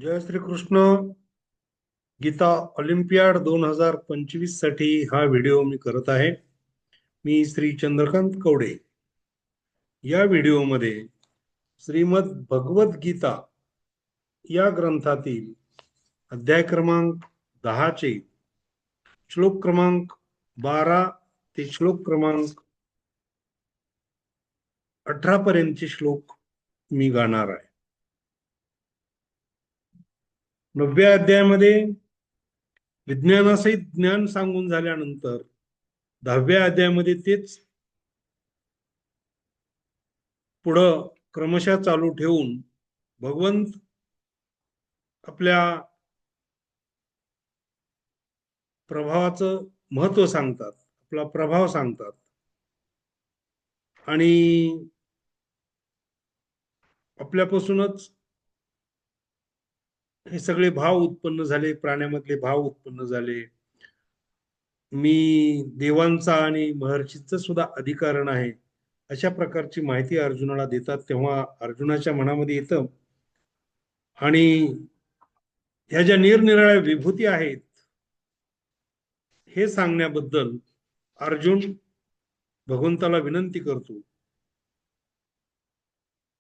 जय Shri Krishna. Gita Olympiad 2025 साठी हा video मी करत आहे. मी श्री चंद्रकांत कवडे. या व्हिडिओमध्ये श्रीमद भगवत गीता या ग्रंथातील अध्याय क्रमांक 10 चे श्लोक क्रमांक 12 ते श्लोक क्रमांक 18 पर्यंतचे श्लोक मी गाणार आहे. 9व्या अध्यायामध्ये विज्ञानासहित ज्ञान सांगून झाल्यानंतर 10व्या अध्यायामध्ये तेच पुढं क्रमशः चालू ठेवून भगवंत आपल्या प्रभावाचं महत्व सांगतात, आपला प्रभाव सांगतात आणि आपल्यापासूनच हे सगळे भाव उत्पन्न झाले, प्राण्यामधले भाव उत्पन्न झाले. मी देवांचा आणि महर्षीचा सुद्धा अधिकारण आहे, अशा प्रकारची माहिती अर्जुनाला देतात. तेव्हा अर्जुनाच्या मनामध्ये येतं आणि ह्या ज्या निरनिराळ्या विभूती आहेत हे सांगण्याबद्दल अर्जुन भगवंताला विनंती करतो.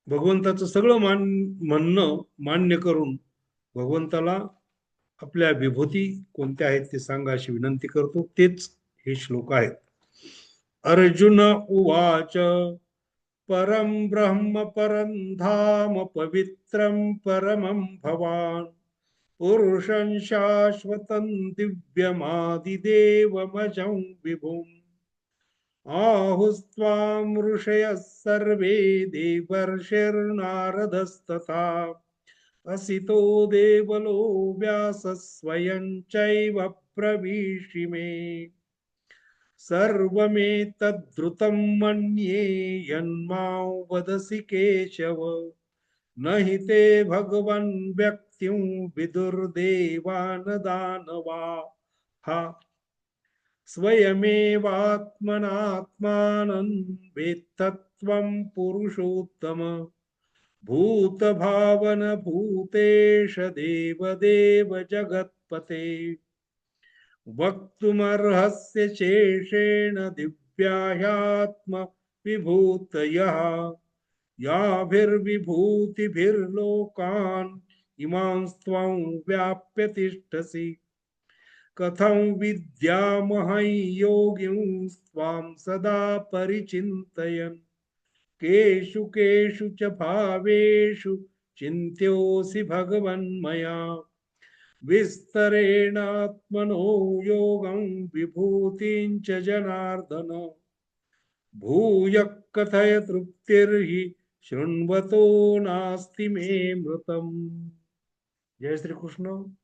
भगवंताचं सगळं म्हणणं मान्य करून भगवंताला आपल्या विभूती कोणत्या आहेत ते सांगा अशी विनंती करतो. तेच हे श्लोक आहेत. अर्जुन उवाच परम ब्रह्म परम धाम पवित्रम परमं भवान पुरुषं शाश्वतं दिव्यमादिदेवमजं विभुम् आहुस्त्वां ऋषयः सर्वे देवर्षिर्नारदस्तथा असितो देवलो व्यासः स्वयं चैव प्रवीशिमे सर्वमेतद्धृतं मन्ये यन्मां वदसि केशव न हि ते भगवन् व्यक्तिं विदुर्देवान् दानवाः स्वयमेवात्मनात्मानं वेत्तत्वं पुरुषोत्तम भूतभावन भूतेश देवदेव जगत्पते वक्तुमर्हस्य शेषेण दिव्या ह्यात्म विभूतयः याभिर्विभूतिभिर्लोकान् इमांस्त्वं व्याप्य तिष्ठसि कथं विद्यामहं योगिं त्वां सदा परिचिन्तयन् केषु केषु च भावेषु चिन्त्योऽसि भगवन्मया विस्तरेणात्मनो योगं विभूतिं च जनार्दन भूयः कथय तृप्तिर्हि शृण्वतो नास्ति मे मृतम्. जय श्री कृष्ण.